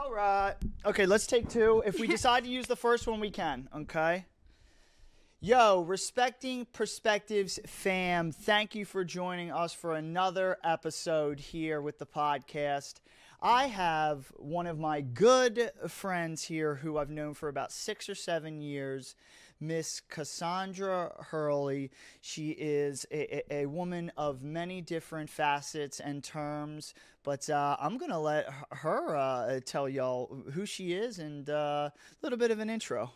All right. Okay, let's take two. If we decide to use the first one, we can. Okay. Yo, Respecting Perspectives fam, thank you for joining us for another episode here with the podcast. I have one of my good friends here who I've known for about 6 or 7 years, Miss Cassandra Hurley. She is a woman of many different facets and terms, but I'm going to let her tell y'all who she is and a little bit of an intro.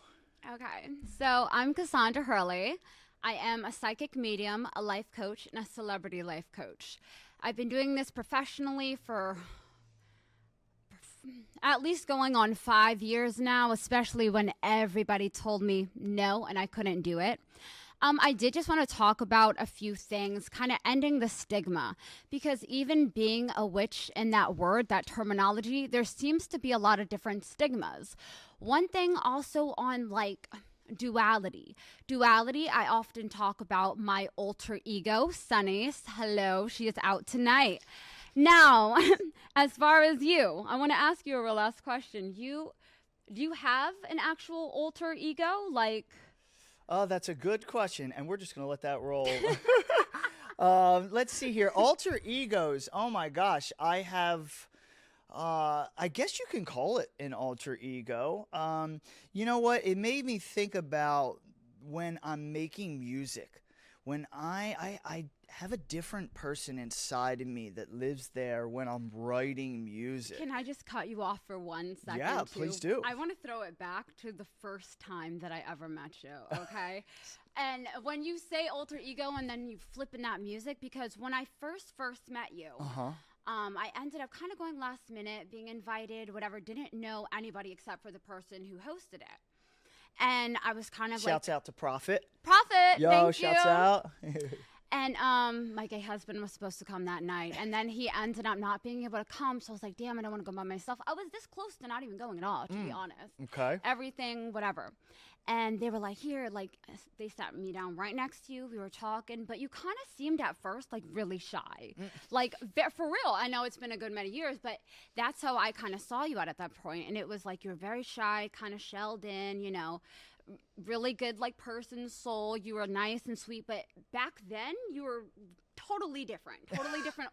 Okay, so I'm Cassandra Hurley. I am a psychic medium, a life coach, and a celebrity life coach. I've been doing this professionally for at least going on 5 years now, especially when everybody told me no and I couldn't do it. I did just want to talk about a few things, kind of ending the stigma, because even being a witch in that word, that terminology, there seems to be a lot of different stigmas. One thing also on like duality. Duality, I often talk about my alter ego, Sunny. Hello, she is out tonight. Now, as far as you, I want to ask you a real last question. Do you have an actual alter ego? Like... Oh, that's a good question, and we're just going to let that roll. Let's see here. Alter egos. Oh, my gosh. I have, I guess you can call it an alter ego. You know what? It made me think about when I'm making music. When I have a different person inside of me that lives there when I'm writing music. Can I just cut you off for 1 second? Yeah, please do. I want to throw it back to the first time that I ever met you, okay? And when you say alter ego and then you flip in that music, because when I first met you, I ended up kind of going last minute, being invited, whatever, didn't know anybody except for the person who hosted it. And I was kind of Shouts out to Prophet. Prophet, Yo, thank shouts you. out. And my gay husband was supposed to come that night, and then he ended up not being able to come, so I was like, damn, I don't want to go by myself. I was this close to not even going at all, to be honest. Okay. Everything, whatever. And they were like, here, like, they sat me down right next to you. We were talking, but you kind of seemed at first, like, really shy. Like, for real. I know it's been a good many years, but that's how I kind of saw you at that point. And it was like you were very shy, kind of shelled in, you know, really good, like, person, soul. You were nice and sweet, but back then you were totally different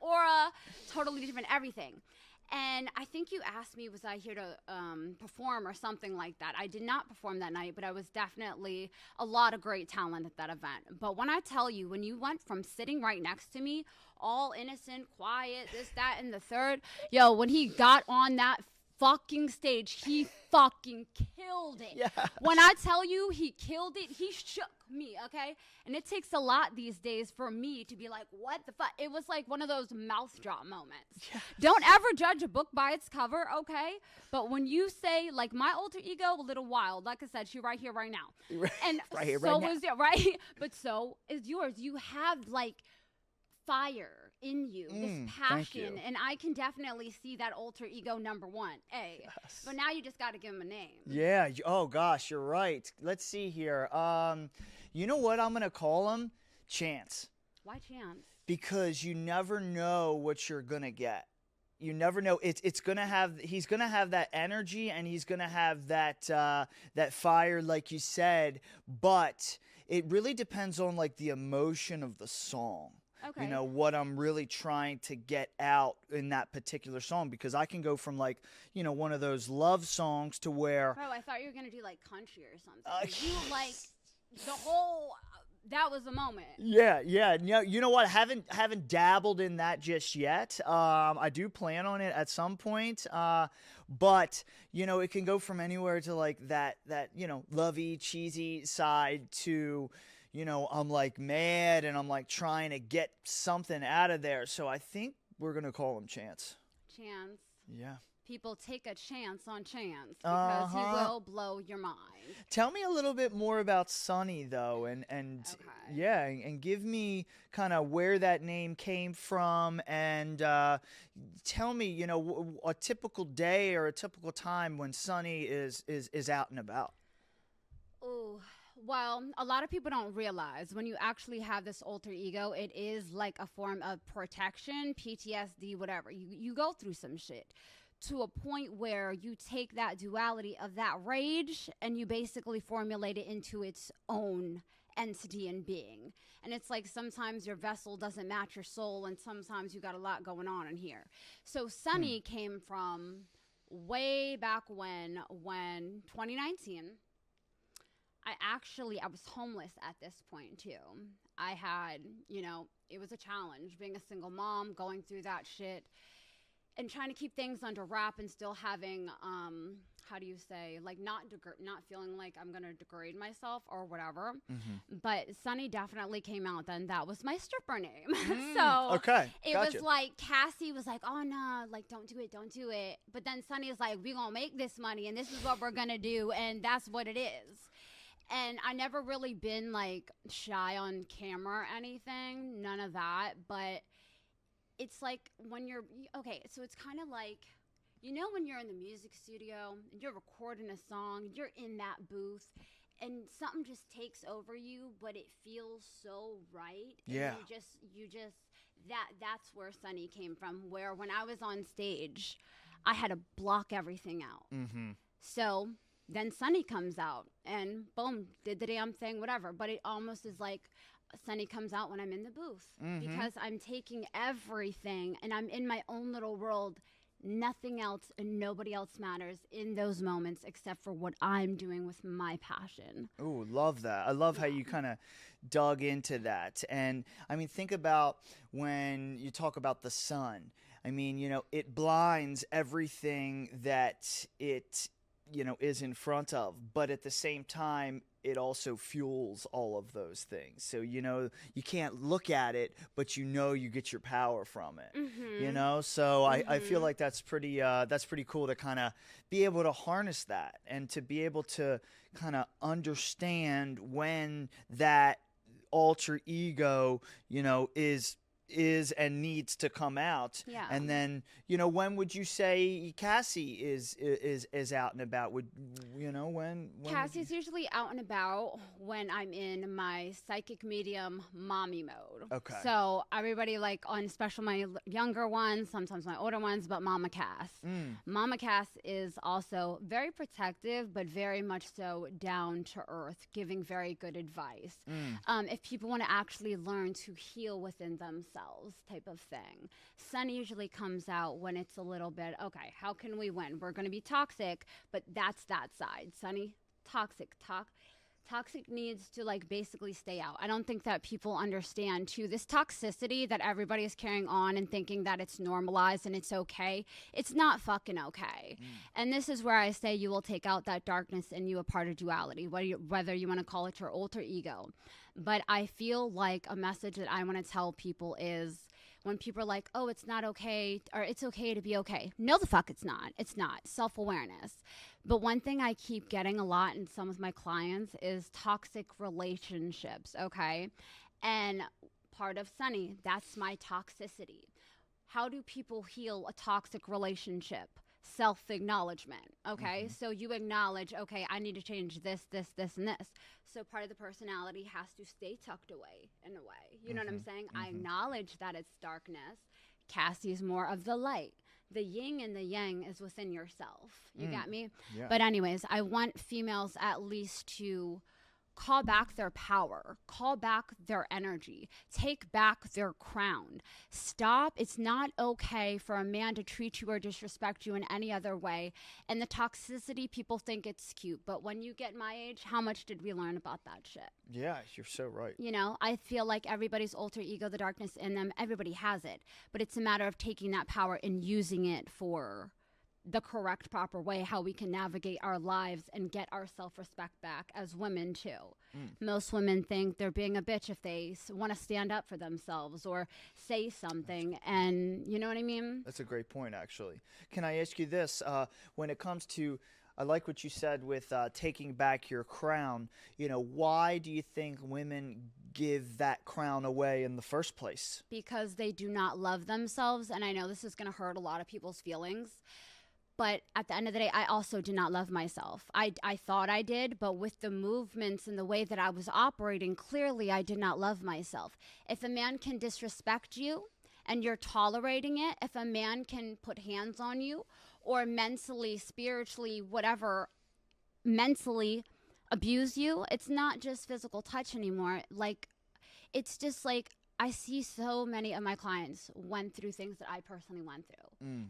aura, totally different everything. And I think you asked me, was I here to perform or something like that? I did not perform that night, but I was definitely a lot of great talent at that event. But when I tell you, when you went from sitting right next to me, all innocent, quiet, this, that, and the third, yo, when he got on that fucking stage, he fucking killed it. Yeah. When I tell you he killed it, he shook me, okay? And it takes a lot these days for me to be like, what the fuck? It was like one of those mouth drop moments. Yes. Don't ever judge a book by its cover, okay? But when you say, like, my alter ego, a little wild, like I said, she's right here, right now. And right here, so right is it, right? But so is yours. You have, like, fire in you, this passion, and I can definitely see that alter ego number one. Yes. But now you just got to give him a name. Yeah. Oh gosh, you're right. Let's see here. You know what I'm gonna call him? Chance. Why Chance? Because you never know what you're gonna get. You never know. He's gonna have that energy, and he's gonna have that fire, like you said. But it really depends on like the emotion of the song. Okay. You know, what I'm really trying to get out in that particular song, because I can go from like, you know, one of those love songs to where... Bro, I thought you were going to do like country or something. You like the whole... that was the moment. Yeah. You know what? I haven't dabbled in that just yet. I do plan on it at some point. But, you know, it can go from anywhere to like that, you know, lovey, cheesy side to... You know, I'm like mad and I'm like trying to get something out of there. So I think we're going to call him Chance. Chance. Yeah. People take a chance on Chance because he will blow your mind. Tell me a little bit more about Sunny though. And okay. Yeah, and give me kind of where that name came from, and tell me, you know, a typical day or a typical time when Sunny is out and about. Ooh. Well, a lot of people don't realize when you actually have this alter ego, it is like a form of protection, PTSD, whatever. You go through some shit. to a point where you take that duality of that rage and you basically formulate it into its own entity and being. And it's like sometimes your vessel doesn't match your soul, and sometimes you got a lot going on in here. So Sunny came from way back when 2019, I was homeless at this point too. I had, it was a challenge being a single mom, going through that shit and trying to keep things under wrap and still having, how do you say, like not feeling like I'm going to degrade myself or whatever. But Sunny definitely came out then. That was my stripper name. So okay, it gotcha. was like Cassie was like, oh no, like don't do it. But then Sunny is like, we're going to make this money and this is what we're going to do. And that's what it is. And I never really been like shy on camera or anything, none of that. But it's like when you're, okay, so it's kind of like, when you're in the music studio and you're recording a song, you're in that booth and something just takes over you, but it feels so right. Yeah. And you just, that's where Sunny came from, where when I was on stage, I had to block everything out. So then Sunny comes out and boom, did the damn thing, whatever. But it almost is like Sunny comes out when I'm in the booth because I'm taking everything and I'm in my own little world. Nothing else and nobody else matters in those moments except for what I'm doing with my passion. Ooh, love that. I love how you kind of dug into that. And I mean, think about when you talk about the sun. I mean, it blinds everything that it is in front of, but at the same time, it also fuels all of those things. So, you can't look at it, but you get your power from it, so I feel like that's pretty cool to kind of be able to harness that and to be able to kind of understand when that alter ego, is and needs to come out. Yeah. And then, when would you say Cassie is out and about? When Cassie's usually out and about when I'm in my psychic medium mommy mode. Okay. So everybody especially my younger ones, sometimes my older ones, but Mama Cass. Mama Cass is also very protective, but very much so down to earth, giving very good advice. If people want to actually learn to heal within themselves, type of thing. Sun usually comes out when it's a little bit, okay, how can we win? We're going to be toxic, but that's that side. Sunny, toxic needs to basically stay out. I don't think that people understand too this toxicity that everybody is carrying on and thinking that it's normalized and it's okay. It's not fucking okay. And this is where I say you will take out that darkness in you, a part of duality, whether you want to call it your alter ego. But I feel like a message that I want to tell people is when people are like, oh, it's not okay, or it's okay to be okay. No, the fuck it's not. It's not. Self-awareness. But one thing I keep getting a lot in some of my clients is toxic relationships, okay? And part of Sunny, that's my toxicity. How do people heal a toxic relationship? Self-acknowledgement, okay? So you acknowledge, okay, I need to change this, and this. So part of the personality has to stay tucked away in a way. You know what I'm saying? I acknowledge that it's darkness. Cassie's more of the light. The yin and the yang is within yourself. You got me? Yeah. But anyways, I want females at least to call back their power, call back their energy, take back their crown. Stop. It's not okay for a man to treat you or disrespect you in any other way. And the toxicity, people think it's cute. But when you get my age, how much did we learn about that shit? Yeah, you're so right. I feel like everybody's alter ego, the darkness in them, everybody has it. But it's a matter of taking that power and using it for the correct, proper way, how we can navigate our lives and get our self-respect back as women too. Most women think they're being a bitch if they want to stand up for themselves or say something, and you know what I mean? That's a great point, actually. Can I ask you this? When it comes to, I like what you said with taking back your crown, why do you think women give that crown away in the first place? Because they do not love themselves, and I know this is going to hurt a lot of people's feelings. But at the end of the day, I also did not love myself. I thought I did, but with the movements and the way that I was operating, clearly I did not love myself. If a man can disrespect you and you're tolerating it, if a man can put hands on you or mentally, spiritually, whatever, mentally abuse you, it's not just physical touch anymore. Like, it's just like, I see so many of my clients went through things that I personally went through.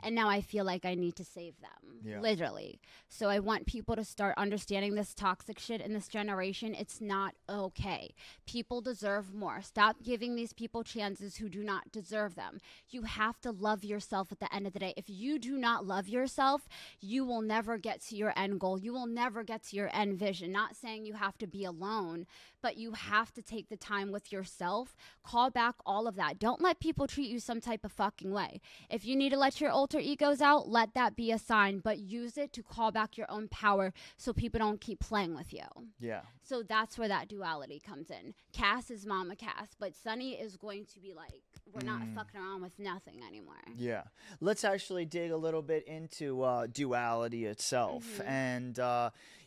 And now I feel like I need to save them, literally. So I want people to start understanding this toxic shit in this generation. It's not okay. People deserve more. Stop giving these people chances who do not deserve them. You have to love yourself at the end of the day. If you do not love yourself, you will never get to your end goal. You will never get to your end vision. Not saying you have to be alone, but you have to take the time with yourself. Call back all of that. Don't let people treat you some type of fucking way. If you need to let your alter egos out, let that be a sign, but use it to call back your own power so people don't keep playing with you. Yeah. So that's where that duality comes in. Cass is Mama Cass, but Sunny is going to be like, we're not fucking around with nothing anymore. Yeah. Let's actually dig a little bit into duality itself. And,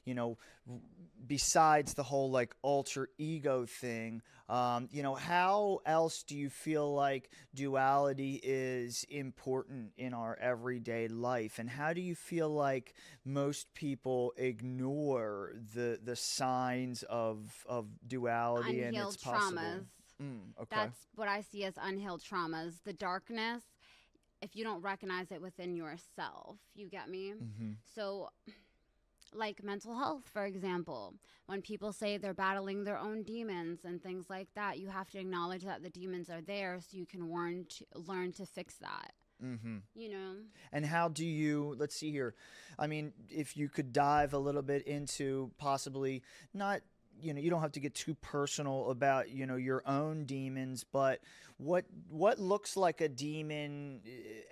you know, besides the whole like alter ego thing, you know, how else do you feel like duality is important in our everyday life? And how do you feel like most people ignore the signs of duality and its possible traumas? Okay. That's what I see as unhealed traumas. The darkness, if you don't recognize it within yourself, you get me? So, like mental health, for example, when people say they're battling their own demons and things like that, you have to acknowledge that the demons are there so you can learn to fix that. You know? And how do you, let's see here, I mean, if you could dive a little bit into possibly not, you know, you don't have to get too personal about, you know, your own demons, but what looks like a demon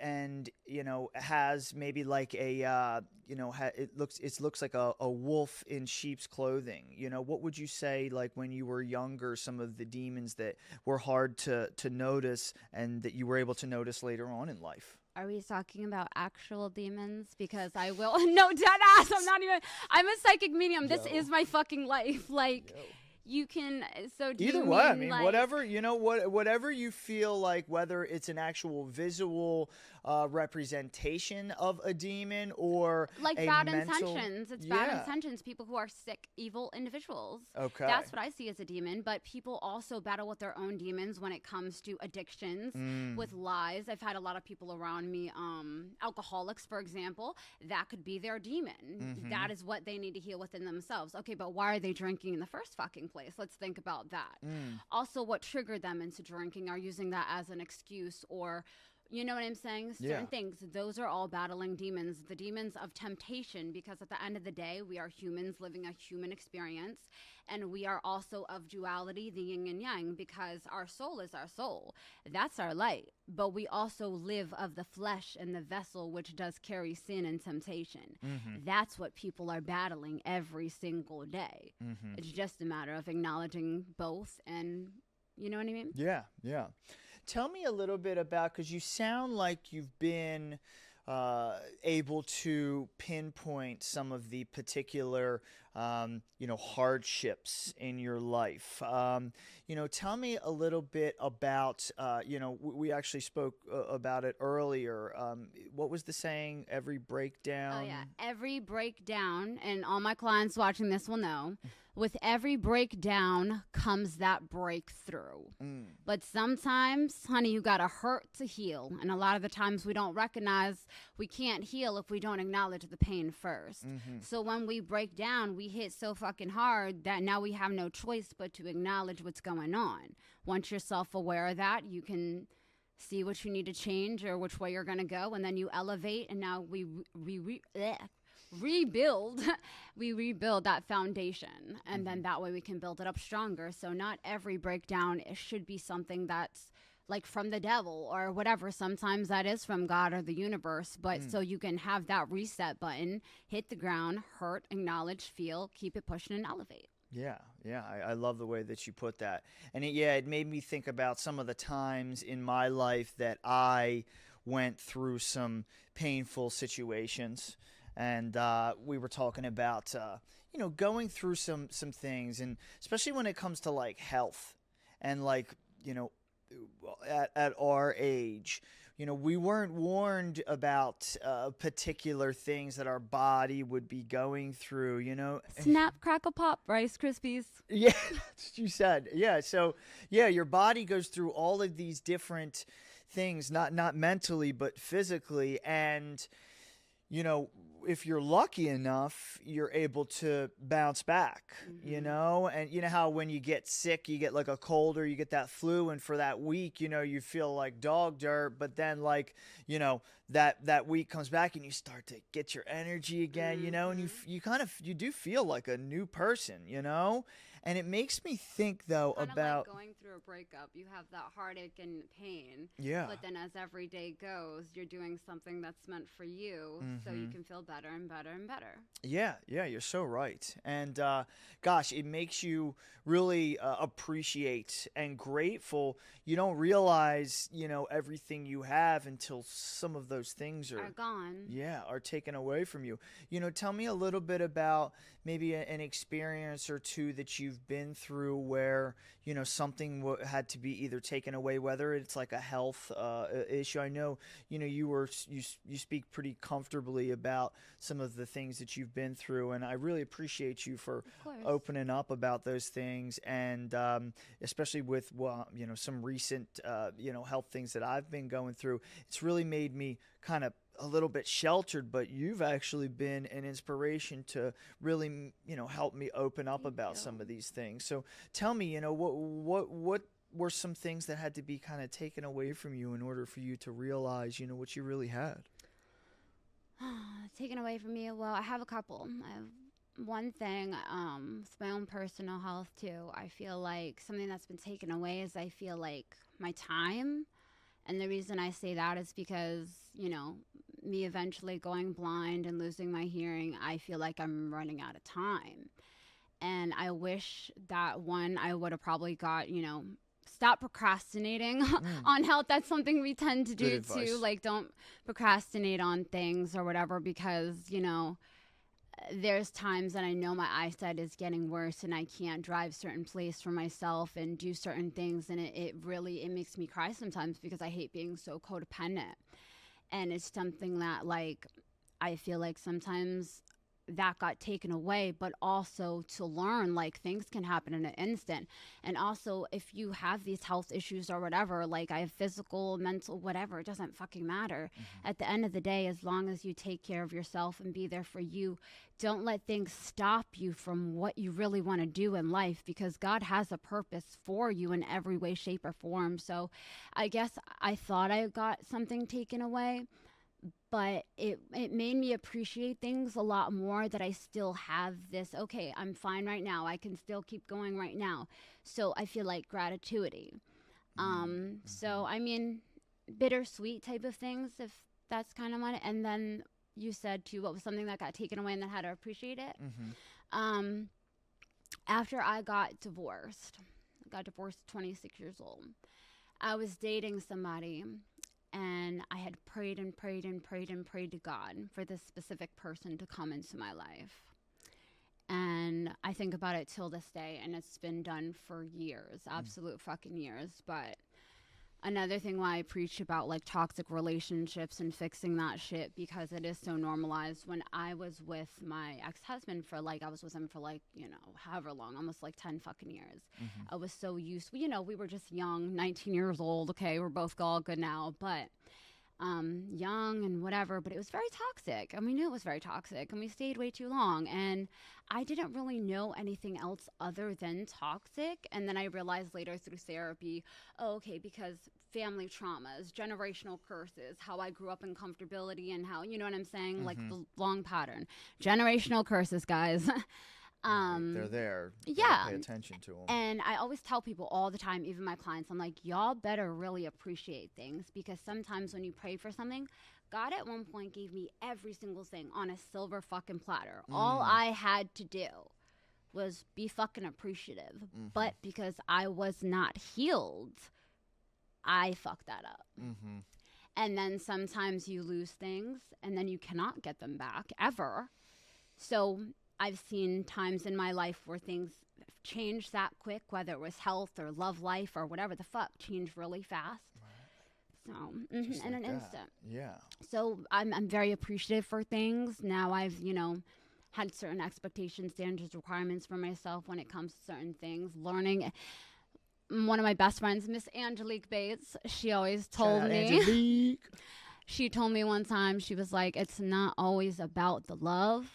and, you know, has maybe like a, you know, it looks like a wolf in sheep's clothing. You know, what would you say, like when you were younger, some of the demons that were hard to notice and that you were able to notice later on in life? Are we talking about actual demons? Because I will. No, dead ass. I'm a psychic medium. This is my fucking life. Like, you can. So do either you way, mean, I mean, like, whatever, you know, whatever you feel like, whether it's an actual visual representation of a demon or like a bad mental intentions. It's bad intentions. People who are sick, evil individuals. Okay. That's what I see as a demon. But people also battle with their own demons when it comes to addictions, with lies. I've had a lot of people around me, alcoholics, for example. That could be their demon. That is what they need to heal within themselves. Okay, but why are they drinking in the first fucking place? Let's think about that. Also, what triggered them into drinking, are using that as an excuse, or, you know what I'm saying? Certain things. Those are all battling demons. The demons of temptation, because at the end of the day, we are humans living a human experience. And we are also of duality, the yin and yang, because our soul is our soul. That's our light. But we also live of the flesh and the vessel, which does carry sin and temptation. That's what people are battling every single day. It's just a matter of acknowledging both, and you know what I mean? Yeah, yeah. Tell me a little bit about, because you sound like you've been able to pinpoint some of the particular, you know, hardships in your life. You know, tell me a little bit about, you know, we actually spoke about it earlier. What was the saying? Every breakdown. Oh, yeah. Every breakdown, and all my clients watching this will know, with every breakdown comes that breakthrough. But sometimes, honey, you gotta hurt to heal. And a lot of the times we don't recognize we can't heal if we don't acknowledge the pain first. So when we break down, we hit so fucking hard that now we have no choice but to acknowledge what's going on. Once you're self-aware of that, you can see what you need to change or which way you're gonna go, and then you elevate, and now we rebuild that foundation, and then that way we can build it up stronger. So not every breakdown should be something that's like from the devil or whatever. Sometimes that is from God or the universe, but so you can have that reset button, hit the ground, hurt, acknowledge, feel, keep it pushing, and elevate. Yeah, yeah, I love the way that you put that. And it made me think about some of the times in my life that I went through some painful situations. And we were talking about, you know, going through some things, and especially when it comes to like health and like, you know, at our age, we weren't warned about particular things that our body would be going through. Snap, crackle, pop, Rice Krispies. Yeah, that's what you said. Yeah, so your body goes through all of these different things, not mentally but physically, and if you're lucky enough, you're able to bounce back, and you know how when you get sick, you get like a cold or you get that flu, and for that week, you feel like dog dirt, but then that week comes back and you start to get your energy again, and you do feel like a new person, and it makes me think though Kinda about like going through a breakup. You have that heartache and pain. Yeah. But then as every day goes, you're doing something that's meant for you, so you can feel better and better and better. Yeah, you're so right. And gosh, it makes you really appreciate and grateful. You don't realize, everything you have until some of those things are gone. Yeah, are taken away from you. Tell me a little bit about maybe an experience or two that you've been through where, something had to be either taken away, whether it's like a health issue. I know, you speak pretty comfortably about some of the things that you've been through, and I really appreciate you for opening up about those things, and especially with some recent health things that I've been going through. It's really made me kind of a little bit sheltered, but you've actually been an inspiration to really help me open up about some of these things. So tell me, what were some things that had to be kind of taken away from you in order for you to realize what you really had? Taken away from me? Well, I have a couple. I have one thing, it's my own personal health too. I feel like something that's been taken away is I feel like my time. And the reason I say that is because, me eventually going blind and losing my hearing, I feel like I'm running out of time. And I wish that I would have probably got, stop procrastinating on health. That's something we tend to do too. Like, don't procrastinate on things or whatever, because, there's times that I know my eyesight is getting worse and I can't drive certain place for myself and do certain things. And it makes me cry sometimes because I hate being so codependent. And it's something that I feel like sometimes that got taken away, but also to learn things can happen in an instant. And also if you have these health issues or whatever, I have physical, mental, whatever, it doesn't fucking matter. At the end of the day, as long as you take care of yourself and be there for you, don't let things stop you from what you really want to do in life, because God has a purpose for you in every way, shape, or form. So I guess I thought I got something taken away, but it made me appreciate things a lot more, that I still have this, okay, I'm fine right now. I can still keep going right now. So I feel like gratitude. So, I mean, bittersweet type of things, if that's kind of what, and then you said too, what was something that got taken away and then how to appreciate it? After I got divorced 26 years old. I was dating somebody, and I had prayed and prayed and prayed and prayed to God for this specific person to come into my life. And I think about it till this day, and it's been done for years, absolute fucking years. But another thing why I preach about toxic relationships and fixing that shit, because it is so normalized. When I was with my ex-husband for I was with him for however long, almost 10 fucking years. I was so used, we were just young, 19 years old. Okay, we're both all good now, but young and whatever, but it was very toxic, and we knew it was very toxic, and we stayed way too long, and I didn't really know anything else other than toxic. And then I realized later through therapy, because family traumas, generational curses, how I grew up in comfortability, and how, you know what I'm saying, the long pattern, generational curses, guys. They're there. Yeah. Pay attention to them. And I always tell people all the time, even my clients, I'm like, y'all better really appreciate things, because sometimes when you pray for something, God at one point gave me every single thing on a silver fucking platter. All I had to do was be fucking appreciative. But because I was not healed, I fucked that up. And then sometimes you lose things and then you cannot get them back ever. So I've seen times in my life where things change that quick, whether it was health or love life or whatever the fuck, change really fast. So, Just in like an that. instant. Yeah. So I'm very appreciative for things. Now I've, had certain expectations, standards, requirements for myself when it comes to certain things. Learning. One of my best friends, Miss Angelique Bates, she always told Shout out me. Angelique. She told me one time, she was like, it's not always about the love,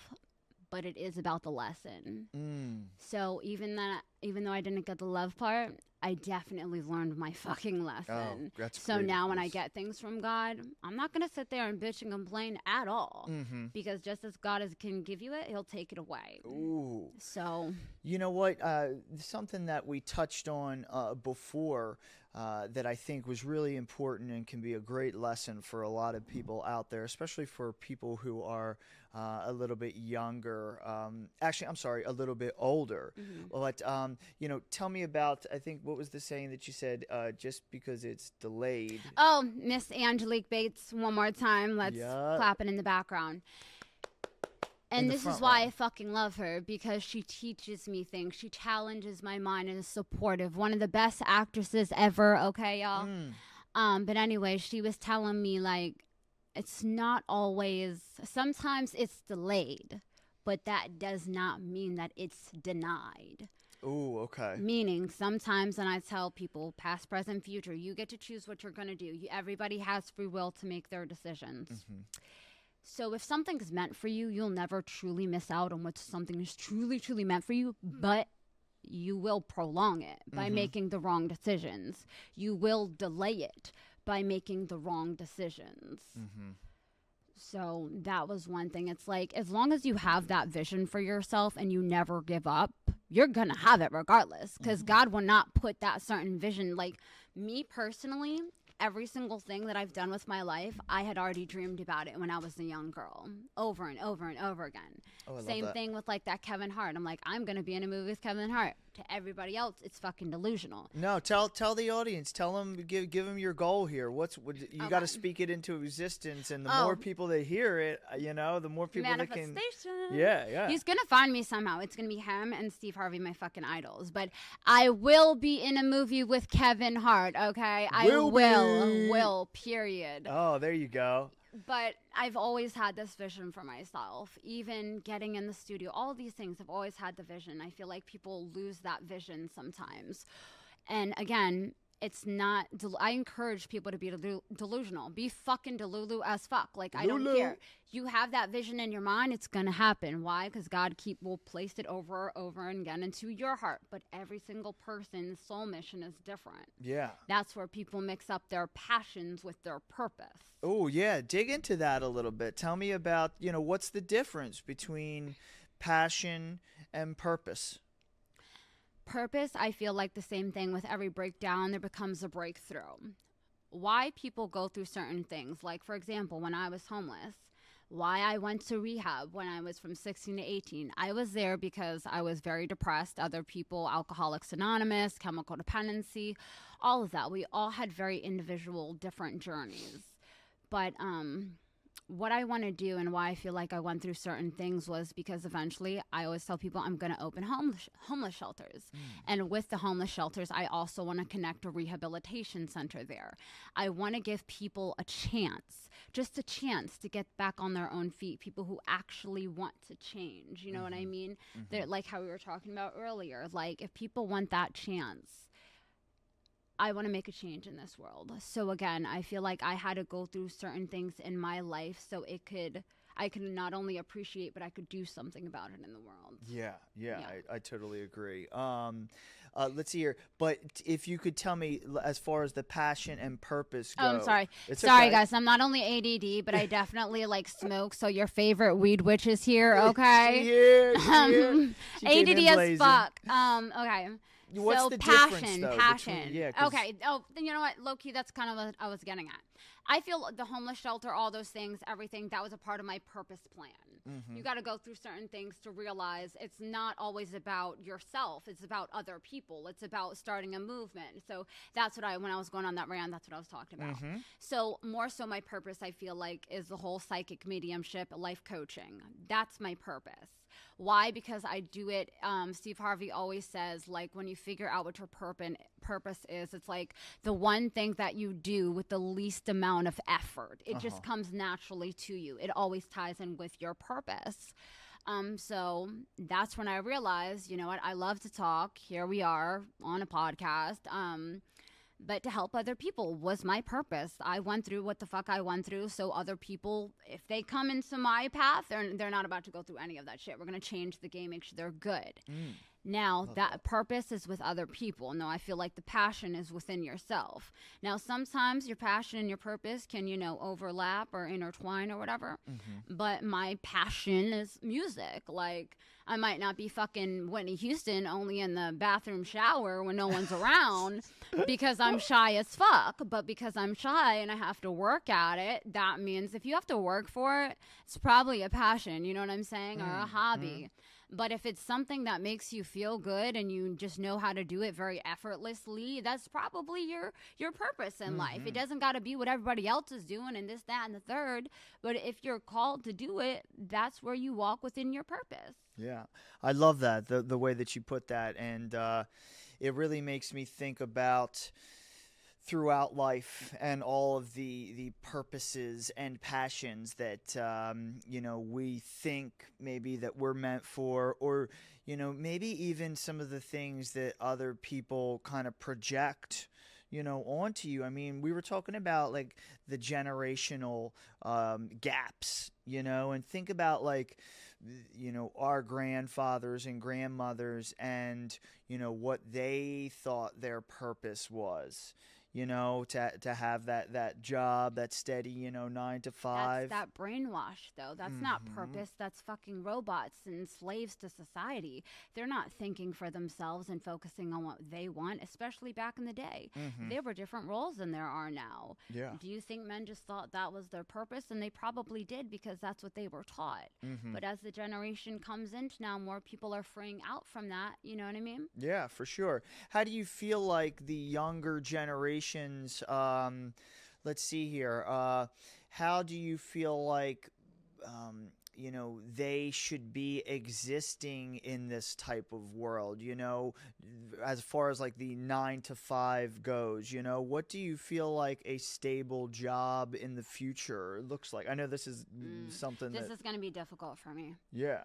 but it is about the lesson. So even though I didn't get the love part, I definitely learned my fucking lesson. Oh, that's so great now when I advice. get things from God, I'm not going to sit there and bitch and complain at all. Because just as God can give you it, he'll take it away. Ooh. So. You know what? Something that we touched on before that I think was really important and can be a great lesson for a lot of people out there, especially for people who are a little bit younger. Actually, I'm sorry, a little bit older. But, tell me about, I think, what was the saying that you said, just because it's delayed. Oh, Miss Angelique Bates, one more time. Let's Yeah. clap it in the background. And this is why I fucking love her, because she teaches me things. She challenges my mind and is supportive. One of the best actresses ever, okay, y'all? But anyway, she was telling me, like, it's not always, sometimes it's delayed, but that does not mean that it's denied. Oh, okay. Meaning, sometimes when I tell people, past, present, future, you get to choose what you're going to do. Everybody has free will to make their decisions. So if something's meant for you, you'll never truly miss out on what something is truly, truly meant for you, but you will prolong it by making the wrong decisions. You will delay it by making the wrong decisions. So that was one thing. It's like, as long as you have that vision for yourself and you never give up, you're going to have it regardless, because God will not put that certain vision. Like me personally, every single thing that I've done with my life, I had already dreamed about it when I was a young girl, over and over and over again. Oh, I love Same that. thing with like that Kevin Hart. I'm like, I'm going to be in a movie with Kevin Hart. To everybody else, it's fucking delusional. No, tell the audience, tell them, give them your goal here. You got to speak it into existence, and the more people that hear it, the more people that can. Manifestation. Yeah. He's gonna find me somehow. It's gonna be him and Steve Harvey, my fucking idols. But I will be in a movie with Kevin Hart. Okay, will. Period. Oh, there you go. But I've always had this vision for myself. Even getting in the studio, all these things, I've always had the vision. I feel like people lose that vision sometimes. And again, it's not, I encourage people to be delusional. Be fucking delulu as fuck. Like, I don't care. You have that vision in your mind, it's going to happen. Why? Because God will place it over and again into your heart. But every single person's soul mission is different. Yeah. That's where people mix up their passions with their purpose. Oh, yeah. Dig into that a little bit. Tell me about, what's the difference between passion and purpose? Purpose, I feel like the same thing. With every breakdown, there becomes a breakthrough. Why people go through certain things, like, for example, when I was homeless, why I went to rehab when I was from 16 to 18. I was there because I was very depressed. Other people, Alcoholics Anonymous, chemical dependency, all of that. We all had very individual, different journeys. But what I want to do and why I feel like I went through certain things was because eventually I always tell people I'm going to open homeless shelters. And with the homeless shelters, I also want to connect a rehabilitation center there. I want to give people a chance, just a chance to get back on their own feet. People who actually want to change. You know what I mean? They're like how we were talking about earlier. Like, if people want that chance, I want to make a change in this world. So again, I feel like I had to go through certain things in my life so I could not only appreciate, but I could do something about it in the world. Yeah. I totally agree. Let's see here. But if you could tell me, as far as the passion and purpose go. Oh, I'm sorry. It's Sorry, okay. guys. I'm not only ADD, but I definitely like smoke. So your favorite weed witch is here, okay? She came ADD in as blazing. fuck. Okay. What's so the passion, difference, though, passion. between- 'cause- Okay. Oh, then you know what? Low key, that's kind of what I was getting at. I feel the homeless shelter, all those things, everything, that was a part of my purpose plan. You got to go through certain things to realize it's not always about yourself. It's about other people. It's about starting a movement. So that's what when I was going on that rant, that's what I was talking about. So more so my purpose, I feel like, is the whole psychic mediumship, life coaching. That's my purpose. Why? Because I do it. Steve Harvey always says, like, when you figure out what your purpose is, it's like the one thing that you do with the least amount of effort. It just comes naturally to you. It always ties in with your purpose. So that's when I realized, you know what, I love to talk. Here we are on a podcast. But to help other people was my purpose. I went through what the fuck I went through, so other people, if they come into my path, they're not about to go through any of that shit. We're going to change the game, make sure they're good. Now, that purpose is with other people. No, I feel like the passion is within yourself. Now, sometimes your passion and your purpose can, you know, overlap or intertwine or whatever. But my passion is music. Like, I might not be fucking Whitney Houston only in the bathroom shower when no one's around because I'm shy as fuck. But because I'm shy and I have to work at it, that means if you have to work for it, it's probably a passion, you know what I'm saying, or a hobby. But if it's something that makes you feel good and you just know how to do it very effortlessly, that's probably your purpose in life. It doesn't got to be what everybody else is doing and this, that, and the third. But if you're called to do it, that's where you walk within your purpose. Yeah, I love that, the way that you put that. And it really makes me think about throughout life and all of the purposes and passions that you know, we think maybe that we're meant for, or you know, maybe even some of the things that other people kind of project, you know, onto you. I mean, we were talking about like the generational gaps, you know, and think about like, you know, our grandfathers and grandmothers and, you know, what they thought their purpose was. You know, to have that job, that steady, you know, 9 to 5. That's that brainwash, though. That's not purpose. That's fucking robots and slaves to society. They're not thinking for themselves and focusing on what they want, especially back in the day. There were different roles than there are now. Yeah. Do you think men just thought that was their purpose? And they probably did because that's what they were taught. But as the generation comes into now, more people are freeing out from that. You know what I mean? Yeah, for sure. How do you feel like the younger generations, let's see here, how do you feel like, you know, they should be existing in this type of world, you know, as far as like the 9 to 5 goes, you know, what do you feel like a stable job in the future looks like? I know this is something This is going to be difficult for me. Yeah.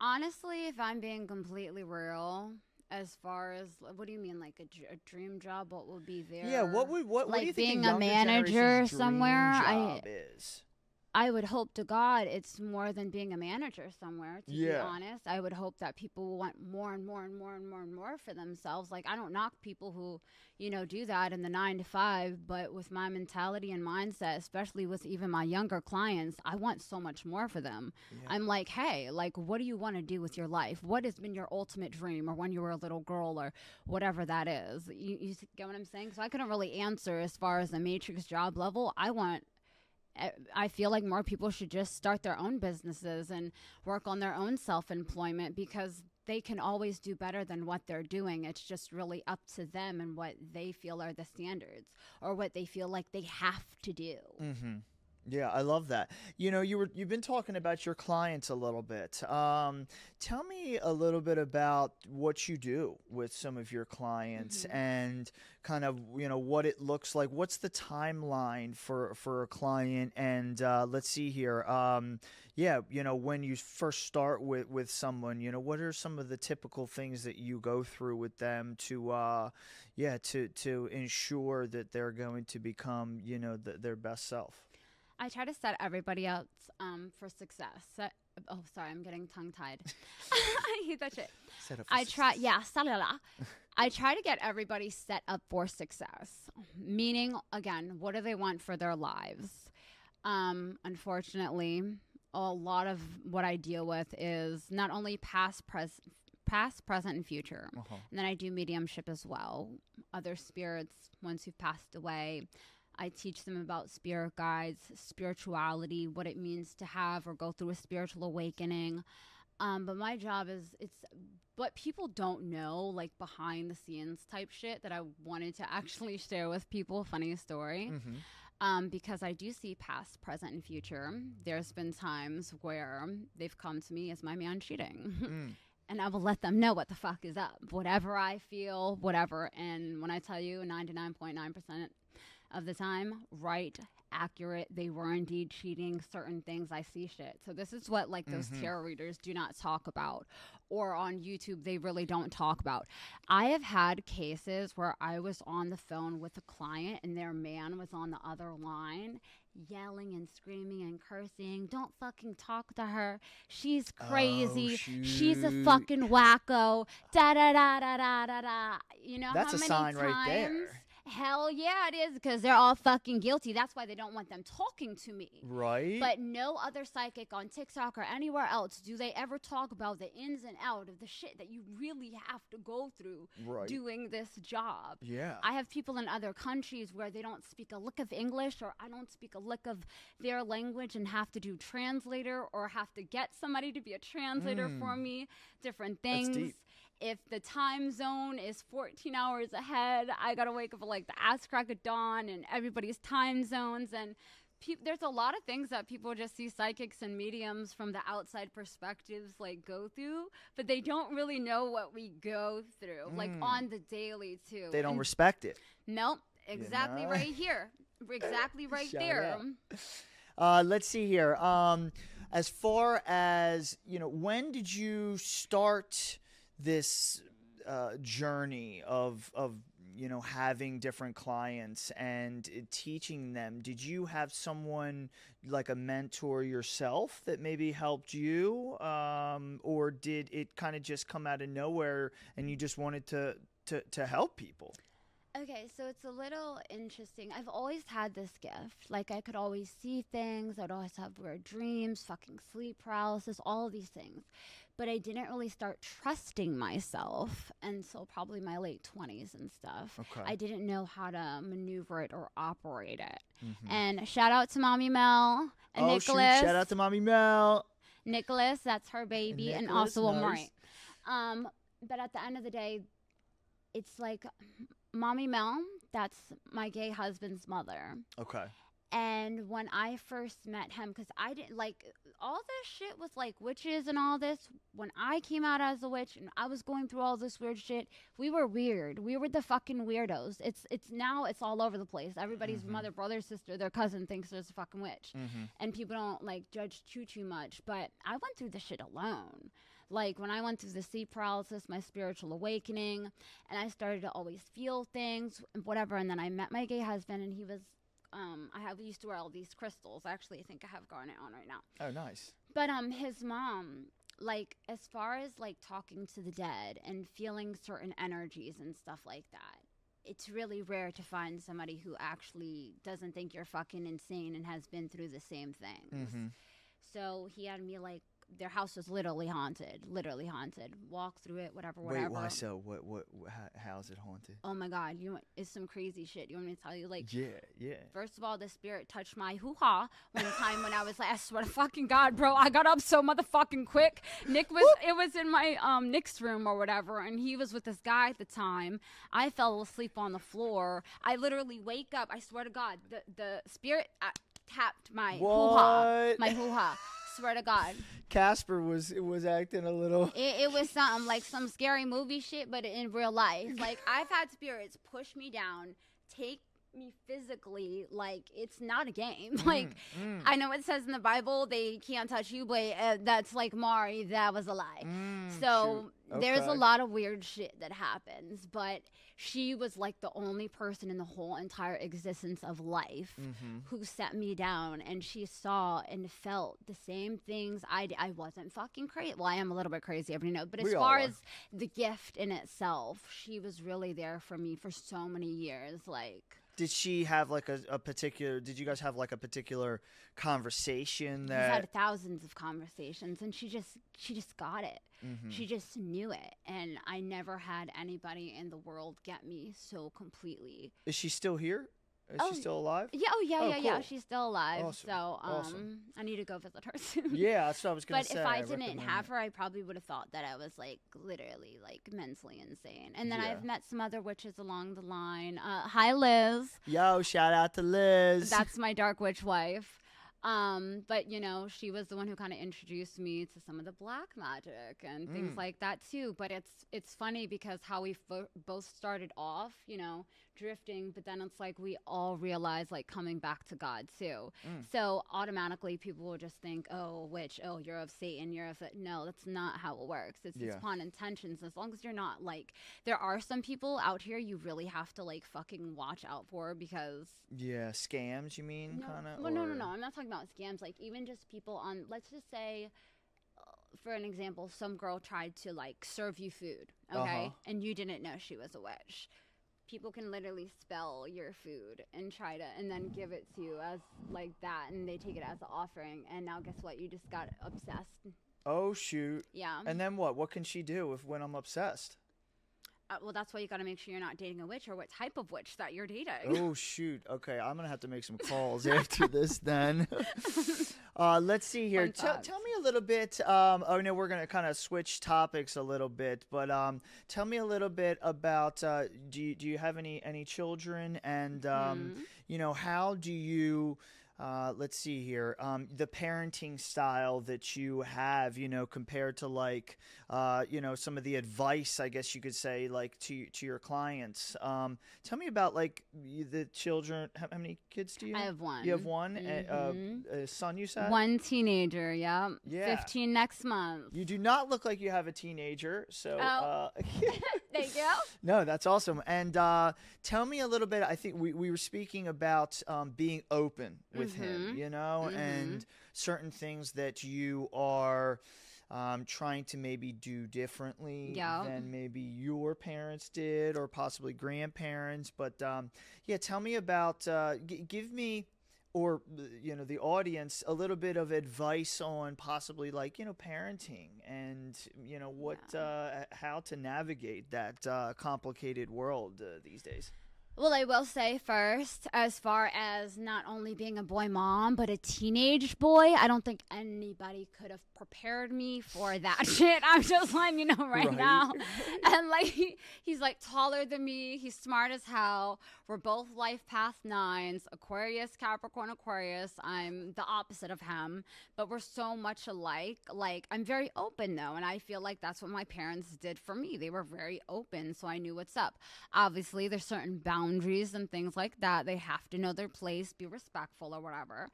Honestly, if I'm being completely real, as far as, what do you mean, like a dream job? What would be there? Yeah, what do like you think being the a younger manager generation's somewhere? dream job is? I would hope to God it's more than being a manager somewhere, to be honest. I would hope that people want more and more and more and more and more for themselves. Like, I don't knock people who, you know, do that in the 9 to 5, but with my mentality and mindset, especially with even my younger clients, I want so much more for them. I'm like, hey, like, what do you want to do with your life? What has been your ultimate dream, or when you were a little girl, or whatever that is? You get what I'm saying? So I couldn't really answer as far as the matrix job level. I feel like more people should just start their own businesses and work on their own self-employment, because they can always do better than what they're doing. It's just really up to them and what they feel are the standards, or what they feel like they have to do. Yeah, I love that. You know, you've been talking about your clients a little bit. Tell me a little bit about what you do with some of your clients and kind of, you know, what it looks like. What's the timeline for a client? And let's see here. Yeah, you know, when you first start with someone, you know, what are some of the typical things that you go through with them to ensure that they're going to become, you know, their best self? I try to set everybody else for success. Oh, sorry, I'm getting tongue-tied. I hate that shit. I try to get everybody set up for success. Meaning, again, what do they want for their lives? Unfortunately, a lot of what I deal with is not only past, present, and future. And then I do mediumship as well. Other spirits, ones who've passed away. I teach them about spirit guides, spirituality, what it means to have or go through a spiritual awakening. But my job is, it's what people don't know, like behind the scenes type shit that I wanted to actually share with people. Funny story. Because I do see past, present, and future. There's been times where they've come to me as my man cheating. And I will let them know what the fuck is up. Whatever I feel, whatever. And when I tell you 99.9% of the time, right, accurate, they were indeed cheating, certain things, I see shit. So this is what like those tarot readers do not talk about, or on YouTube they really don't talk about. I have had cases where I was on the phone with a client and their man was on the other line yelling and screaming and cursing. Don't fucking talk to her. She's crazy. She's a fucking wacko. Da da da da da da da. You know That's how a many sign times? right there. Hell yeah, it is, because they're all fucking guilty. That's why they don't want them talking to me. Right. But no other psychic on TikTok or anywhere else do they ever talk about the ins and out of the shit that you really have to go through doing this job. Yeah. I have people in other countries where they don't speak a lick of English, or I don't speak a lick of their language and have to do translator or have to get somebody to be a translator for me. Different things. That's deep. If the time zone is 14 hours ahead, I gotta wake up at like the ass crack of dawn and everybody's time zones. And there's a lot of things that people just see psychics and mediums from the outside perspectives like go through, but they don't really know what we go through, like on the daily too. They don't respect it. Nope. Exactly right here. Exactly right there. Let's see here. As far as, when did you start this journey of having different clients and teaching them? Did you have someone like a mentor yourself that maybe helped you, or did it kind of just come out of nowhere and you just wanted to help people? Okay, so it's a little interesting. I've always had this gift. Like, I could always see things. I'd always have weird dreams, fucking sleep paralysis, all of these things. But I didn't really start trusting myself until probably my late 20s and stuff. Okay. I didn't know how to maneuver it or operate it. And shout out to Mommy Mel and Nicholas. Shoot. Shout out to Mommy Mel. Nicholas, that's her baby, and also Amari. But at the end of the day, it's like Mommy Mel, that's my gay husband's mother. Okay. And when I first met him, because I didn't like all this shit with like witches and all this. When I came out as a witch and I was going through all this weird shit, we were weird. We were the fucking weirdos. It's now it's all over the place. Everybody's mother, brother, sister, their cousin thinks there's a fucking witch, and people don't like judge too much. But I went through this shit alone. Like when I went through the sleep paralysis, my spiritual awakening, and I started to always feel things, whatever. And then I met my gay husband, and he was. I used to wear all these crystals. Actually, I think I have garnet on right now. Oh, nice. But his mom, like, as far as like talking to the dead and feeling certain energies and stuff like that, it's really rare to find somebody who actually doesn't think you're fucking insane and has been through the same things. So he had me like. Their house was literally haunted. Walk through it, whatever. Wait, why so? How's it haunted? Oh my God, it's some crazy shit. You want me to tell you? Like, yeah. First of all, the spirit touched my hoo-ha one time when I was like, I swear to fucking God, bro, I got up so motherfucking quick. It was in my Nick's room or whatever, and he was with this guy at the time. I fell asleep on the floor. I literally wake up. I swear to God, the spirit tapped my hoo-ha. My hoo-ha. Swear to God. Casper was acting a little. It was something like some scary movie shit, but in real life. Like, I've had spirits push me down, take me physically. Like, it's not a game. Like, I know it says in the Bible they can't touch you, but that's like Mari. That was a lie. So there's a lot of weird shit that happens, but she was like the only person in the whole entire existence of life who set me down, and she saw and felt the same things I did. I wasn't fucking crazy. Well, I am a little bit crazy, everybody knows. But as far as the gift in itself, she was really there for me for so many years. Like, did she have like a particular? Did you guys have like a particular conversation that? We've had thousands of conversations, and she just got it. She just knew it, and I never had anybody in the world get me so completely. Is she still here? Is she still alive? Yeah. Oh, yeah. Cool. She's still alive. Awesome. So, Awesome. I need to go visit her soon. Yeah, that's what I was gonna say. But if I recommend didn't have it. her, I probably would have thought that I was like literally like mentally insane. And then Yeah. I've met some other witches along the line. Hi, Liz. Yo, shout out to Liz. That's my dark witch wife. But you know, she was the one who kind of introduced me to some of the black magic and things like that too. But it's funny because how we both started off, you know, drifting, but then it's like we all realize like coming back to God too. So automatically people will just think, oh, witch, oh, you're of Satan, you're of no, that's not how it works. It's upon intentions. As long as you're not like, there are some people out here you really have to like fucking watch out for because scams. You mean kind of? Well, no. I'm not talking about scams. Like even just people on. Let's just say, for an example, some girl tried to like serve you food, okay, and you didn't know she was a witch. People can literally spell your food and try to, and then give it to you as like that, and they take it as an offering. And now, guess what? You just got obsessed. Oh shoot. Yeah. And then what? What can she do when I'm obsessed? Well, that's why you got to make sure you're not dating a witch or what type of witch that you're dating. Oh, shoot. Okay, I'm going to have to make some calls after this then. Let's see here. Tell me a little bit. I know we're going to kind of switch topics a little bit, but tell me a little bit about do you have any children? And, you know, how do you... let's see here. The parenting style that you have, you know, compared to like, you know, some of the advice, I guess you could say, like to your clients. Tell me about like the children. How many kids do you have? I have one. You have one? A son, you said? One teenager, yeah. 15 next month. You do not look like you have a teenager. So, Thank you. No, that's awesome. And tell me a little bit. I think we were speaking about being open with him, you know, and certain things that you are trying to maybe do differently than maybe your parents did or possibly grandparents. But tell me about, give me, or, you know, the audience a little bit of advice on possibly like, you know, parenting and, you know, what, how to navigate that complicated world these days. Well, I will say first, as far as not only being a boy mom, but a teenage boy, I don't think anybody could have prepared me for that shit. I'm just letting you know right now. And like, he's like taller than me. He's smart as hell. We're both life path 9s, Aquarius, Capricorn, Aquarius. I'm the opposite of him, but we're so much alike. Like, I'm very open though. And I feel like that's what my parents did for me. They were very open. So I knew what's up. Obviously, there's certain boundaries and things like that. They have to know their place, be respectful or whatever.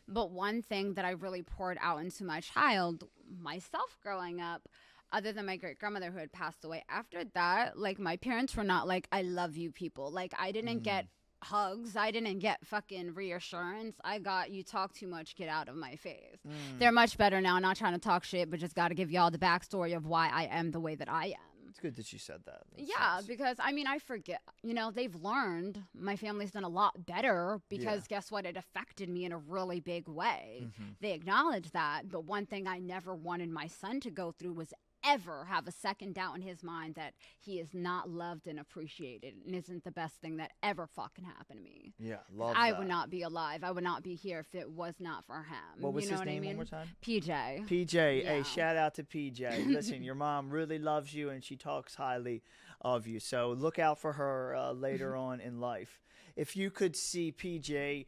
But one thing that I really poured out into my child, myself growing up, other than my great grandmother who had passed away after that, like my parents were not like, I love you people. Like I didn't get hugs. I didn't get fucking reassurance. I got, you talk too much, get out of my face. They're much better now, not trying to talk shit, but just got to give y'all the backstory of why I am the way that I am. It's good that you said that. Because I mean, I forget, you know, they've learned. My family's done a lot better because guess what? It affected me in a really big way. They acknowledge that. But one thing I never wanted my son to go through was ever have a second doubt in his mind that he is not loved and appreciated and isn't the best thing that ever fucking happened to me. Yeah, love I that. would not be alive. I would not be here if it was not for him. What was you know his what name I mean? one more time? PJ. PJ. Hey, shout out to PJ. Listen, your mom really loves you and she talks highly of you. So look out for her later on in life. If you could see PJ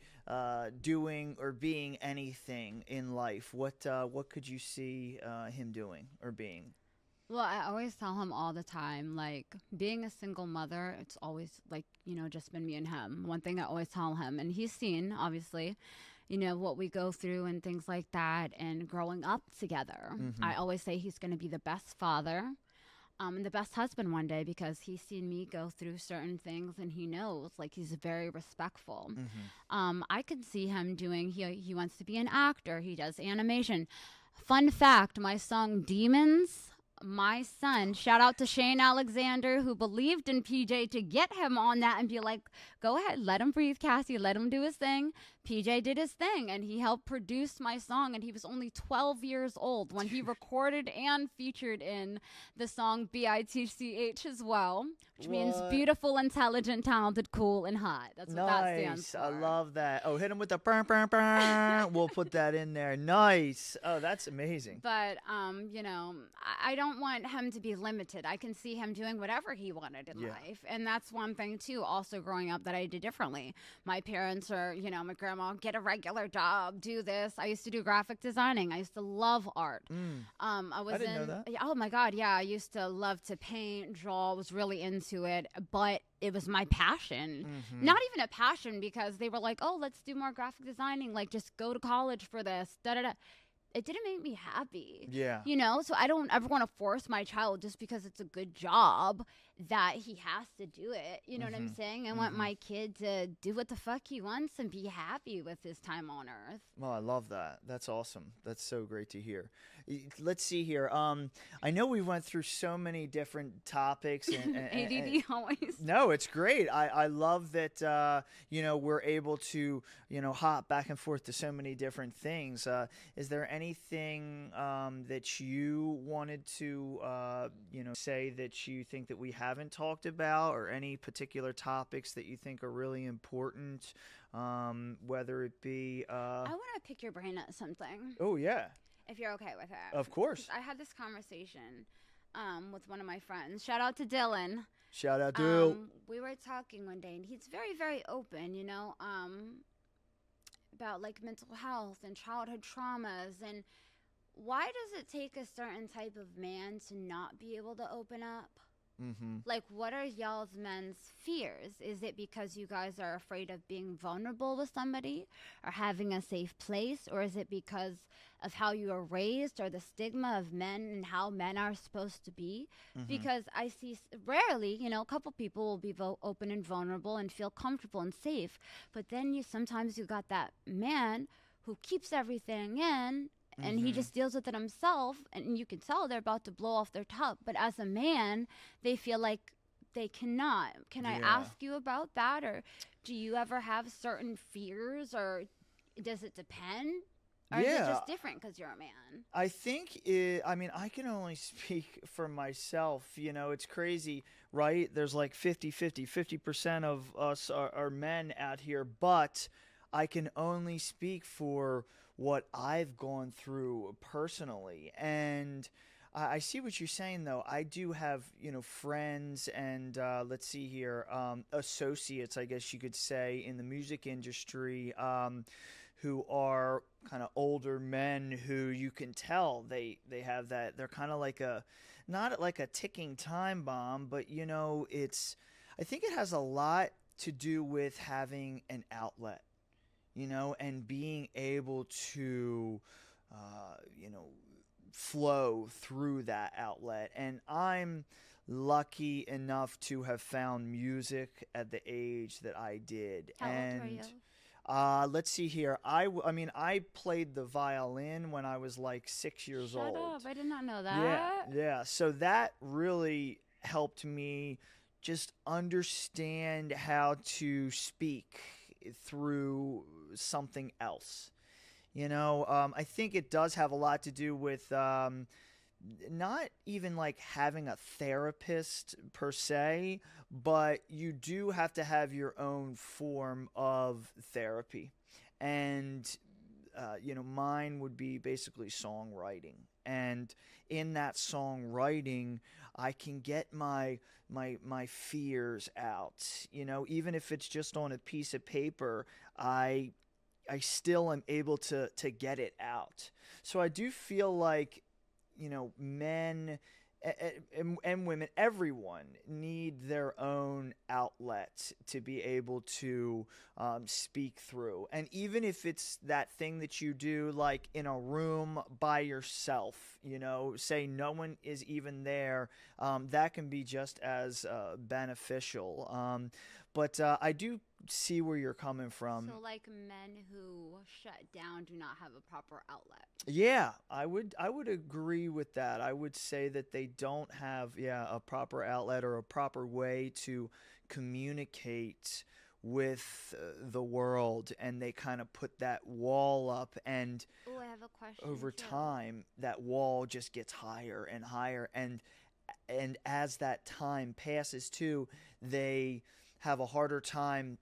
doing or being anything in life, what could you see him doing or being? Well, I always tell him all the time, like, being a single mother, it's always, like, you know, just been me and him. One thing I always tell him, and he's seen, obviously, you know, what we go through and things like that, and growing up together. I always say he's going to be the best father and the best husband one day because he's seen me go through certain things, and he knows, like, he's very respectful. I could see him doing, he wants to be an actor. He does animation. Fun fact, my song Demons... My son, shout out to Shane Alexander, who believed in PJ to get him on that and be like, go ahead, let him breathe, Cassie, let him do his thing. PJ did his thing, and he helped produce my song, and he was only 12 years old when he recorded and featured in the song BITCH as well, which means beautiful, intelligent, talented, cool, and hot. That's what that stands for. I love that. Oh, hit him with the burn, burn, burn. We'll put that in there. Nice. Oh, that's amazing. But, you know, I don't want him to be limited. I can see him doing whatever he wanted in life. And that's one thing, too, also growing up that I did differently. My parents are, you know, my grandma, get a regular job, do this. I used to do graphic designing. I used to love art. I didn't know that. Oh, my God, yeah. I used to love to paint, draw, was really into it. But it was my passion. Not even a passion, because they were like, oh, let's do more graphic designing. Like, just go to college for this. Da-da-da. It didn't make me happy. Yeah. You know, so I don't ever want to force my child just because it's a good job that he has to do it. You know what I'm saying? I want my kid to do what the fuck he wants and be happy with his time on earth. Well, I love that. That's awesome. That's so great to hear. Let's see here. I know we went through so many different topics. And ADD always. No, it's great. I love that, you know, we're able to, you know, hop back and forth to so many different things. Is there anything that you wanted to, you know, say that you think that we haven't talked about, or any particular topics that you think are really important, whether it be... I want to pick your brain at something. Oh, yeah. If you're okay with it. Of course. I had this conversation with one of my friends. Shout out to Dylan. Shout out to We were talking one day, and he's very, very open, you know, about like mental health and childhood traumas. And why does it take a certain type of man to not be able to open up? Like, what are y'all's men's fears? Is it because you guys are afraid of being vulnerable with somebody or having a safe place? Or is it because of how you were raised, or the stigma of men and how men are supposed to be? Because I see rarely, you know, a couple people will be open and vulnerable and feel comfortable and safe. But then sometimes you got that man who keeps everything in, and he just deals with it himself, and you can tell they're about to blow off their top. But as a man, they feel like they cannot. Can I ask you about that? Or do you ever have certain fears, or does it depend? Or is it just different because you're a man? I think I mean, I can only speak for myself. You know, it's crazy, right? There's like 50% of us are men out here, but I can only speak for what I've gone through personally. And I see what you're saying, though. I do have, you know, friends and let's see here, associates, I guess you could say, in the music industry, who are kind of older men who you can tell they have that. They're kind of like not like a ticking time bomb, but, you know, I think it has a lot to do with having an outlet, you know, and being able to, you know, flow through that outlet. And I'm lucky enough to have found music at the age that I did. How old were you? Let's see here. I mean, I played the violin when I was like 6 years old. Shut up. I did not know that. Yeah. So that really helped me just understand how to speak through something else. You know, I think it does have a lot to do with not even like having a therapist per se, but you do have to have your own form of therapy. And, you know, mine would be basically songwriting. And in that songwriting, I can get my fears out. You know, even if it's just on a piece of paper, I still am able to get it out. So I do feel like, you know, men and women, everyone need their own outlet to be able to speak through. And even if it's that thing that you do like in a room by yourself, you know, say no one is even there, that can be just as beneficial. But I do see where you're coming from. So like men who shut down do not have a proper outlet. Yeah, I would agree with that. I would say that they don't have a proper outlet or a proper way to communicate with the world, and they kind of put that wall up, and Oh, I have a question. over too. time that wall just gets higher and higher, and as that time passes too, they have a harder time,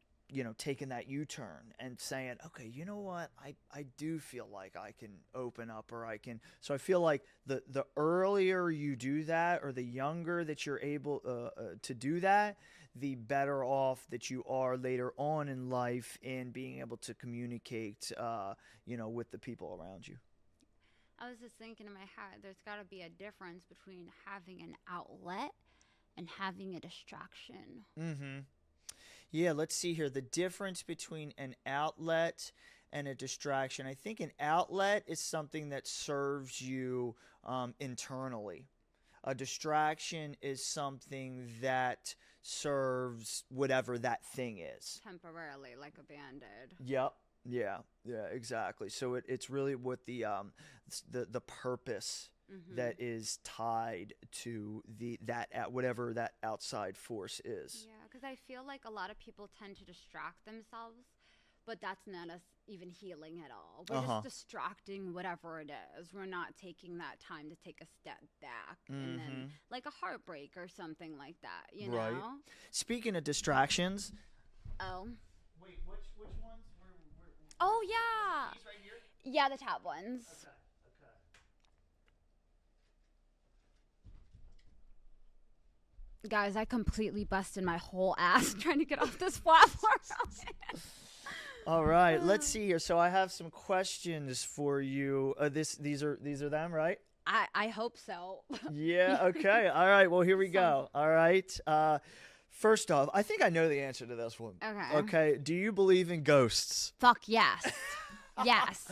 taking that U-turn and saying, okay, you know what, I do feel like I can open up, or I can. So I feel like the earlier you do that, or the younger that you're able to do that, the better off that you are later on in life in being able to communicate, with the people around you. I was just thinking in my head, there's got to be a difference between having an outlet and having a distraction. Mm-hmm. Yeah, let's see here. The difference between an outlet and a distraction. I think an outlet is something that serves you internally. A distraction is something that serves whatever that thing is. Temporarily, like a band-aid. Yep. Yeah. Yeah. Exactly. So it's really what the purpose that is tied to whatever that outside force is. Yeah, because I feel like a lot of people tend to distract themselves, but that's not us even healing at all. We're just distracting whatever it is. We're not taking that time to take a step back, and then like a heartbreak or something like that, you Right. know? Speaking of distractions. Oh. Wait, which ones? Oh, yeah. These right here? Yeah, the top ones. Okay. Guys, I completely busted my whole ass trying to get off this platform. All right, let's see here. So I have some questions for you. These are them, right? I hope so. Yeah. Okay. All right. Well, here we go. All right. First off, I think I know the answer to this one. Okay. Okay. Do you believe in ghosts? Fuck yes. Yes.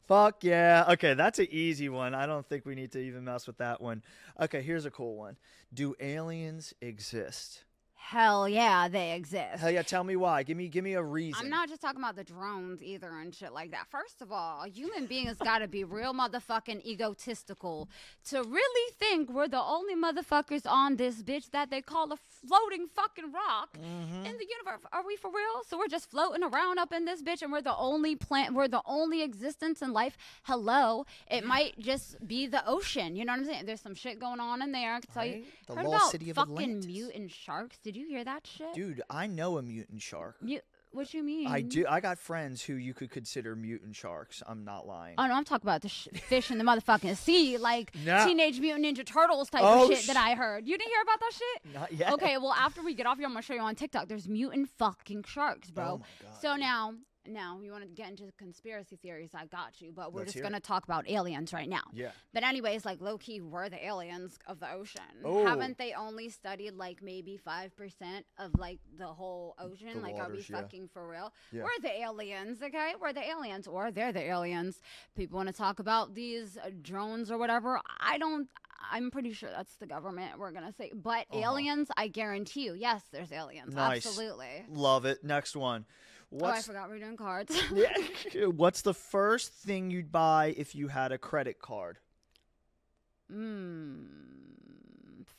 Fuck yeah. Okay, that's an easy one. I don't think we need to even mess with that one. Okay, here's a cool one. Do aliens exist? Hell yeah, they exist. Hell yeah, tell me why. Give me a reason. I'm not just talking about the drones either and shit like that. First of all, human beings gotta be real motherfucking egotistical to really think we're the only motherfuckers on this bitch that they call a floating fucking rock in the universe. Are we for real? So we're just floating around up in this bitch and we're the only we're the only existence in life. Hello. It might just be the ocean. You know what I'm saying? There's some shit going on in there. I can tell you. The Heard lost about city of fucking Atlantis. mutant sharks? Did you hear that shit? Dude, I know a mutant shark. What you mean? I do. I got friends who you could consider mutant sharks. I'm not lying. Oh no, I'm talking about the fish in the motherfucking sea, like No. Teenage Mutant Ninja Turtles type of shit that I heard. You didn't hear about that shit? Not yet. Okay, well after we get off here, I'm gonna show you on TikTok. There's mutant fucking sharks, bro. Oh my God. So now you want to get into conspiracy theories? I got you, but we're Let's just hear gonna talk about aliens right now. Yeah. But anyways, like low key, we're the aliens of the ocean. Oh. Haven't they only studied like maybe 5% of like the whole ocean? The Like, are we waters, yeah. fucking for real? Yeah. We're the aliens, okay? We're the aliens, or they're the aliens. People want to talk about these drones or whatever. I'm pretty sure that's the government, we're going to say. But aliens, I guarantee you, yes, there's aliens. Nice. Absolutely. Love it. Next one. I forgot we're doing cards. Yeah. What's the first thing you'd buy if you had a credit card?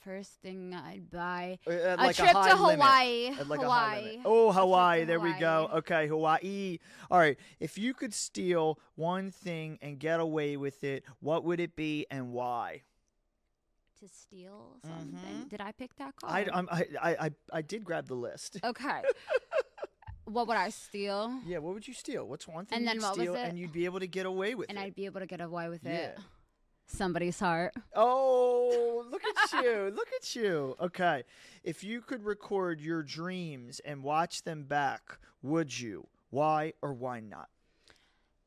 First thing I'd buy, Like a trip high to limit. Hawaii. Like a Hawaii. high limit. Oh, Hawaii. There we go. Hawaii. Okay, Hawaii. All right. If you could steal one thing and get away with it, what would it be and why? To steal something. Did I pick that card? I did grab the list. Okay. What would I steal? Yeah, what would you steal? What's one thing And then you'd what was steal it? and you'd be able to get away with And it? I'd be able to get away with Yeah. it. Somebody's heart. Oh, look at you. Look at you. Okay. If you could record your dreams and watch them back, would you? Why or why not?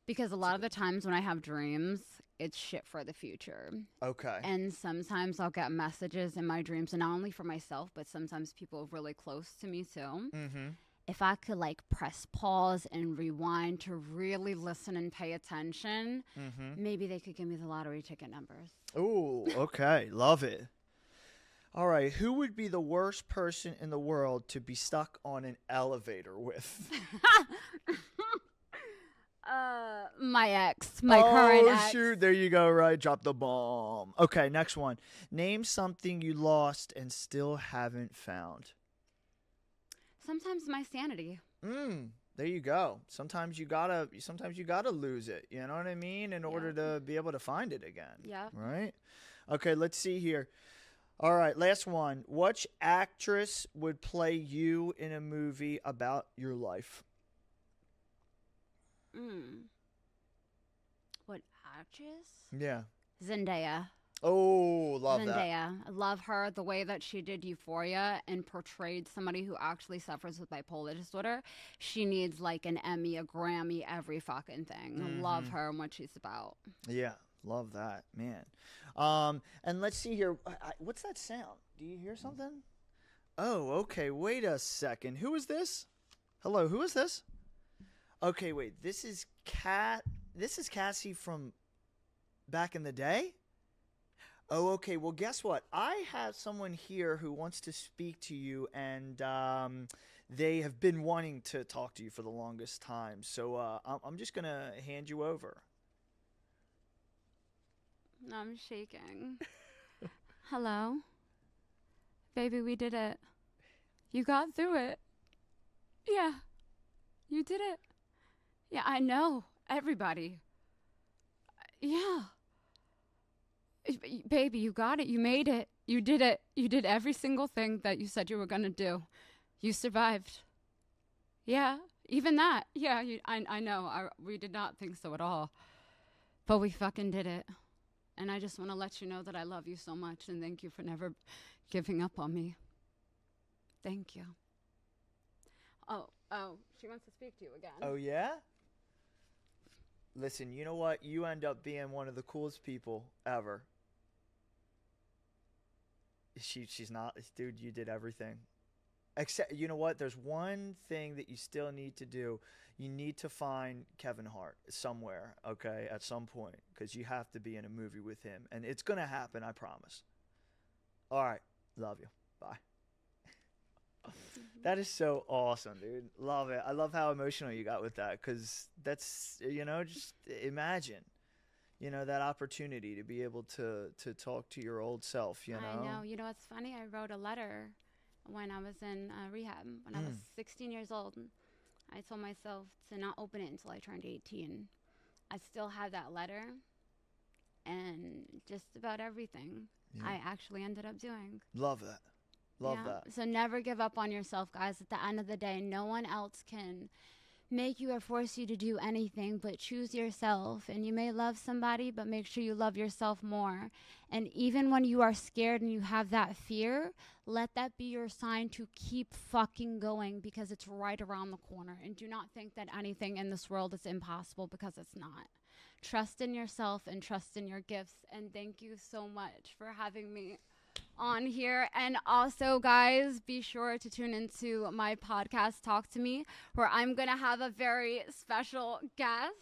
Because a lot of the times when I have dreams, it's shit for the future. Okay. And sometimes I'll get messages in my dreams, and not only for myself, but sometimes people really close to me too. Mm-hmm. If I could like press pause and rewind to really listen and pay attention, maybe they could give me the lottery ticket numbers. Oh, okay. Love it. All right. Who would be the worst person in the world to be stuck on an elevator with? My ex, my current ex. Oh, shoot. There you go. Right. Drop the bomb. Okay. Next one. Name something you lost and still haven't found. Sometimes my sanity. There you go. Sometimes you gotta lose it. You know what I mean? In order to be able to find it again. Yeah. Right? Okay, let's see here. All right, last one. Which actress would play you in a movie about your life? What actress? Yeah. Zendaya. Oh, love that. Zendaya. I love her. The way that she did Euphoria and portrayed somebody who actually suffers with bipolar disorder. She needs like an Emmy, a Grammy, every fucking thing. Love her and what she's about. Yeah, love that, man. And let's see here. What's that sound? Do you hear something? Oh, okay. Wait a second. Who is this? Hello, who is this? Okay, wait. This is Cassie from back in the day? Oh, okay. Well, guess what? I have someone here who wants to speak to you, and they have been wanting to talk to you for the longest time. So I'm just going to hand you over. I'm shaking. Hello? Baby, we did it. You got through it. Yeah. You did it. Yeah, I know. Everybody. Yeah. Baby, you got it. You made it. You did it. You did every single thing that you said you were going to do. You survived. Yeah, even that. Yeah, I know. We did not think so at all. But we fucking did it. And I just want to let you know that I love you so much and thank you for never giving up on me. Thank you. Oh, she wants to speak to you again. Oh, yeah? Listen, you know what? You end up being one of the coolest people ever. She's not. Dude, you did everything. Except, you know what? There's one thing that you still need to do. You need to find Kevin Hart somewhere, okay, at some point, because you have to be in a movie with him. And it's going to happen, I promise. All right. Love you. Bye. That is so awesome, dude. Love it. I love how emotional you got with that, because that's, just imagine, that opportunity to be able to talk to your old self, I know. You know what's funny? I wrote a letter when I was in rehab, when I was 16 years old. I told myself to not open it until I turned 18. I still have that letter and just about everything I actually ended up doing. Love that. Love that. So never give up on yourself, guys. At the end of the day, no one else can make you or force you to do anything, but choose yourself. And you may love somebody, but make sure you love yourself more. And even when you are scared and you have that fear, let that be your sign to keep fucking going, because it's right around the corner. And do not think that anything in this world is impossible, because it's not. Trust in yourself and trust in your gifts. And thank you so much for having me on here. And also, guys, be sure to tune into my podcast, Talk to Me, where I'm gonna have a very special guest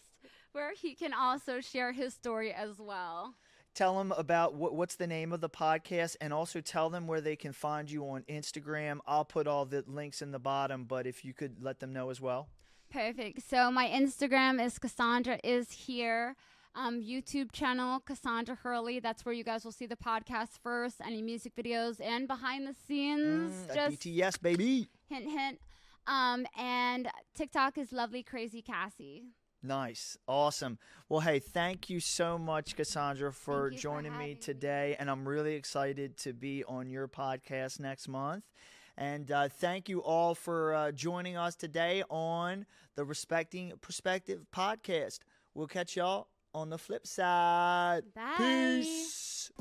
where he can also share his story as well. Tell them about what's the name of the podcast, and also tell them where they can find you on Instagram. I'll put all the links in the bottom, but if you could let them know as well. Perfect. So my Instagram is Cassandra is here. YouTube channel, Cassandra Hurley. That's where you guys will see the podcast first, any music videos, and behind the scenes. Just BTS, baby. Hint, hint. And TikTok is Lovely Crazy Cassie. Nice. Awesome. Well, hey, thank you so much, Cassandra, for joining me today. And I'm really excited to be on your podcast next month. And thank you all for joining us today on the Respecting Perspective podcast. We'll catch y'all on the flip side. Bye. Peace.